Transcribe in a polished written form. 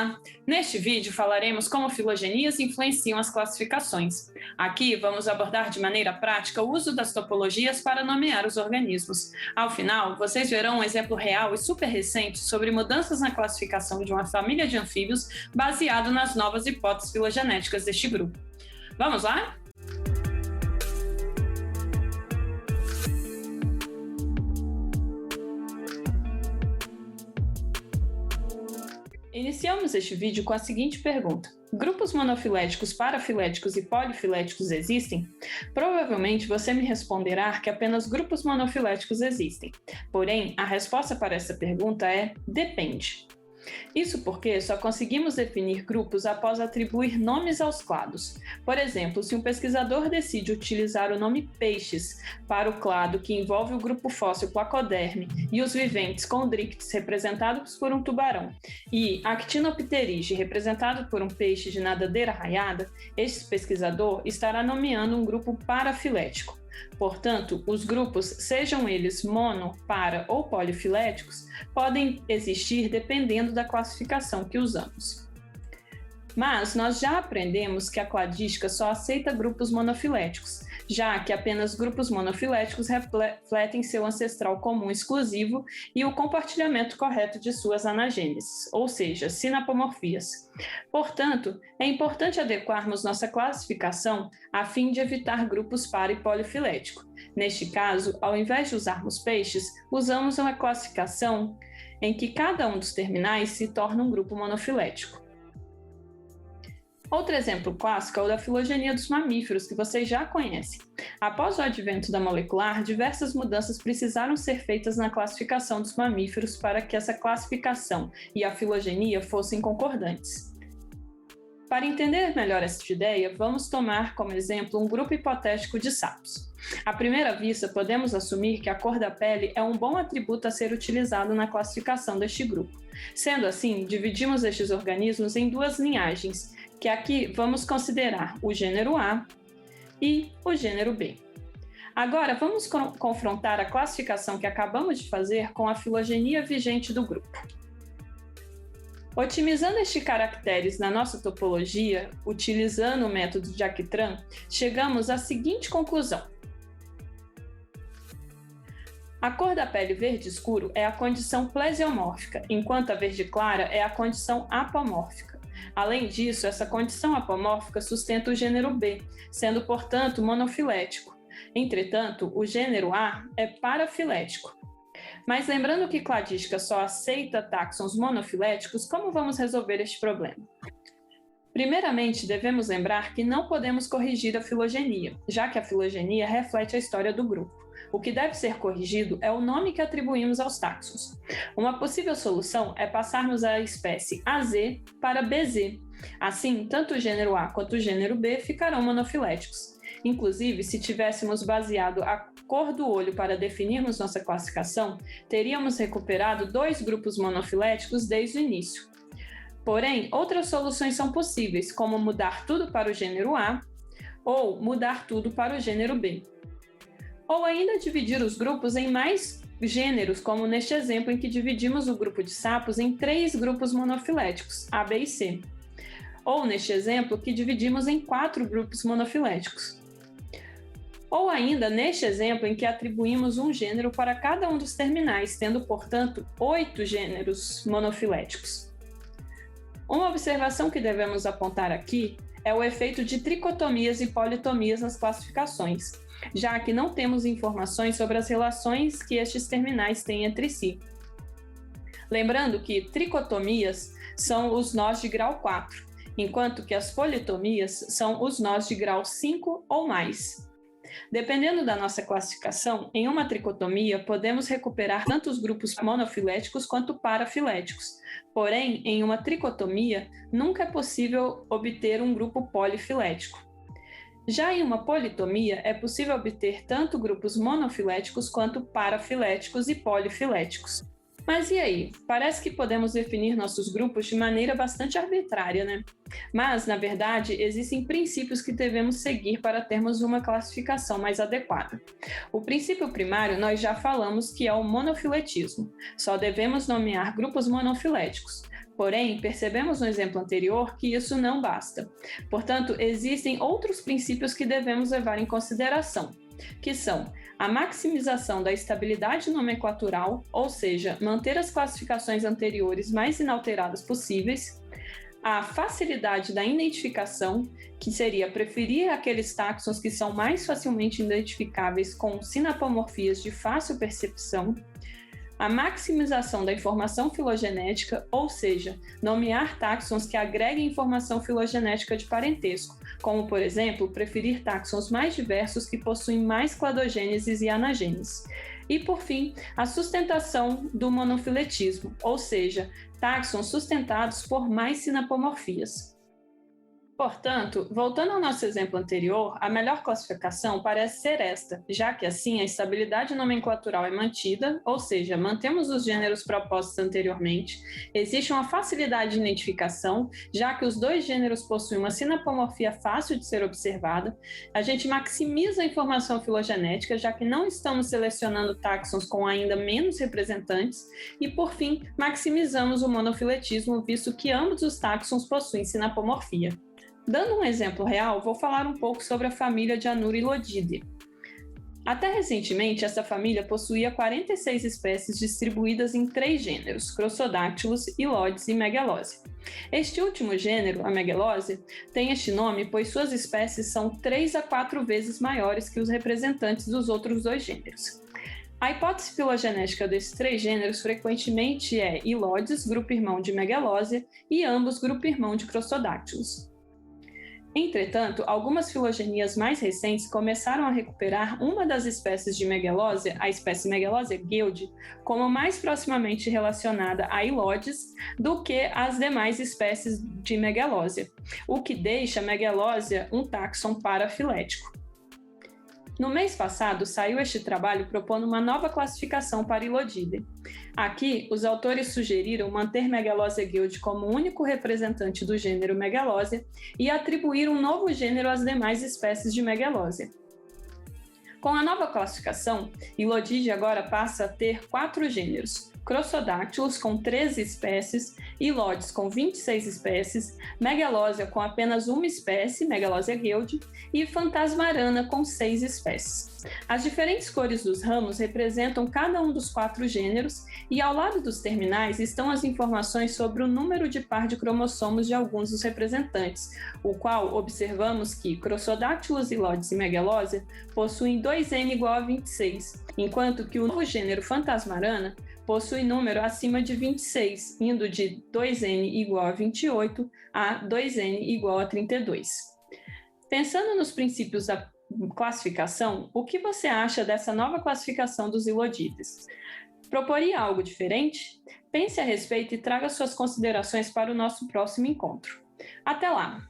Olá! Neste vídeo falaremos como filogenias influenciam as classificações. Aqui vamos abordar de maneira prática o uso das topologias para nomear os organismos. Ao final, vocês verão um exemplo real e super recente sobre mudanças na classificação de uma família de anfíbios baseado nas novas hipóteses filogenéticas deste grupo. Vamos lá? Iniciamos este vídeo com a seguinte pergunta: grupos monofiléticos, parafiléticos e polifiléticos existem? Provavelmente você me responderá que apenas grupos monofiléticos existem. Porém, a resposta para essa pergunta é depende. Isso porque só conseguimos definir grupos após atribuir nomes aos clados. Por exemplo, se um pesquisador decide utilizar o nome peixes para o clado que envolve o grupo fóssil Placoderme e os viventes Chondrichthyes representados por um tubarão e Actinopterygii representado por um peixe de nadadeira raiada, este pesquisador estará nomeando um grupo parafilético. Portanto, os grupos, sejam eles mono, para ou polifiléticos, podem existir dependendo da classificação que usamos. Mas nós já aprendemos que a cladística só aceita grupos monofiléticos, já que apenas grupos monofiléticos refletem seu ancestral comum exclusivo e o compartilhamento correto de suas anagêneses, ou seja, sinapomorfias. Portanto, é importante adequarmos nossa classificação a fim de evitar grupos para e polifilético. Neste caso, ao invés de usarmos peixes, usamos uma classificação em que cada um dos terminais se torna um grupo monofilético. Outro exemplo clássico é o da filogenia dos mamíferos, que vocês já conhecem. Após o advento da molecular, diversas mudanças precisaram ser feitas na classificação dos mamíferos para que essa classificação e a filogenia fossem concordantes. Para entender melhor esta ideia, vamos tomar como exemplo um grupo hipotético de sapos. À primeira vista, podemos assumir que a cor da pele é um bom atributo a ser utilizado na classificação deste grupo. Sendo assim, dividimos estes organismos em duas linhagens, que aqui vamos considerar o gênero A e o gênero B. Agora, vamos confrontar a classificação que acabamos de fazer com a filogenia vigente do grupo. Otimizando estes caracteres na nossa topologia, utilizando o método de Actran, chegamos à seguinte conclusão. A cor da pele verde escuro é a condição plesiomórfica, enquanto a verde clara é a condição apomórfica. Além disso, essa condição apomórfica sustenta o gênero B, sendo, portanto, monofilético. Entretanto, o gênero A é parafilético. Mas lembrando que cladística só aceita táxons monofiléticos, como vamos resolver este problema? Primeiramente, devemos lembrar que não podemos corrigir a filogenia, já que a filogenia reflete a história do grupo. O que deve ser corrigido é o nome que atribuímos aos táxons. Uma possível solução é passarmos a espécie AZ para BZ. Assim, tanto o gênero A quanto o gênero B ficarão monofiléticos. Inclusive, se tivéssemos baseado a cor do olho para definirmos nossa classificação, teríamos recuperado dois grupos monofiléticos desde o início. Porém, outras soluções são possíveis, como mudar tudo para o gênero A ou mudar tudo para o gênero B. Ou ainda dividir os grupos em mais gêneros, como neste exemplo em que dividimos o grupo de sapos em 3 grupos monofiléticos, A, B e C. Ou neste exemplo que dividimos em 4 grupos monofiléticos. Ou ainda neste exemplo em que atribuímos um gênero para cada um dos terminais, tendo, portanto, 8 gêneros monofiléticos. Uma observação que devemos apontar aqui é o efeito de tricotomias e politomias nas classificações, já que não temos informações sobre as relações que estes terminais têm entre si. Lembrando que tricotomias são os nós de grau 4, enquanto que as politomias são os nós de grau 5 ou mais. Dependendo da nossa classificação, em uma tricotomia podemos recuperar tanto os grupos monofiléticos quanto parafiléticos. Porém, em uma tricotomia, nunca é possível obter um grupo polifilético. Já em uma politomia, é possível obter tanto grupos monofiléticos quanto parafiléticos e polifiléticos. Mas e aí? Parece que podemos definir nossos grupos de maneira bastante arbitrária, né? Mas, na verdade, existem princípios que devemos seguir para termos uma classificação mais adequada. O princípio primário nós já falamos que é o monofiletismo. Só devemos nomear grupos monofiléticos. Porém, percebemos no exemplo anterior que isso não basta. Portanto, existem outros princípios que devemos levar em consideração, que são a maximização da estabilidade nomenclatural, ou seja, manter as classificações anteriores mais inalteradas possíveis, a facilidade da identificação, que seria preferir aqueles táxons que são mais facilmente identificáveis com sinapomorfias de fácil percepção, a maximização da informação filogenética, ou seja, nomear táxons que agreguem informação filogenética de parentesco, como, por exemplo, preferir táxons mais diversos que possuem mais cladogêneses e anagêneses. E, por fim, a sustentação do monofiletismo, ou seja, táxons sustentados por mais sinapomorfias. Portanto, voltando ao nosso exemplo anterior, a melhor classificação parece ser esta, já que assim a estabilidade nomenclatural é mantida, ou seja, mantemos os gêneros propostos anteriormente, existe uma facilidade de identificação, já que os dois gêneros possuem uma sinapomorfia fácil de ser observada, a gente maximiza a informação filogenética, já que não estamos selecionando táxons com ainda menos representantes, e por fim, maximizamos o monofiletismo, visto que ambos os táxons possuem sinapomorfia. Dando um exemplo real, vou falar um pouco sobre a família de Anurilodidae. Até recentemente, essa família possuía 46 espécies distribuídas em 3 gêneros, Crossodactylus, Ilodes e Megalose. Este último gênero, a Megalose, tem este nome pois suas espécies são 3 a 4 vezes maiores que os representantes dos outros 2 gêneros. A hipótese filogenética desses 3 gêneros frequentemente é Ilodes, grupo irmão de Megalose, e ambos grupo irmão de Crossodactylus. Entretanto, algumas filogenias mais recentes começaram a recuperar uma das espécies de Megalose, a espécie Megalose guild, como mais proximamente relacionada a Ilodes do que as demais espécies de Megalose, o que deixa Megalose um táxon parafilético. No mês passado, saiu este trabalho propondo uma nova classificação para Ilodidae. Aqui, os autores sugeriram manter Megalose guild como único representante do gênero Megalose e atribuir um novo gênero às demais espécies de Megalose. Com a nova classificação, Ilodidae agora passa a ter 4 gêneros: Crossodactylus com 13 espécies, Ilodes com 26 espécies, Megalose com apenas uma espécie, Megalose guild, e Phantasmarana com 6 espécies. As diferentes cores dos ramos representam cada um dos 4 gêneros e ao lado dos terminais estão as informações sobre o número de par de cromossomos de alguns dos representantes, o qual observamos que Crossodactylus, Ilodes e Megalose possuem 2N igual a 26, enquanto que o novo gênero Phantasmarana possui número acima de 26, indo de 2N igual a 28 a 2N igual a 32. Pensando nos princípios da classificação, o que você acha dessa nova classificação dos Ilodides? Proporia algo diferente? Pense a respeito e traga suas considerações para o nosso próximo encontro. Até lá!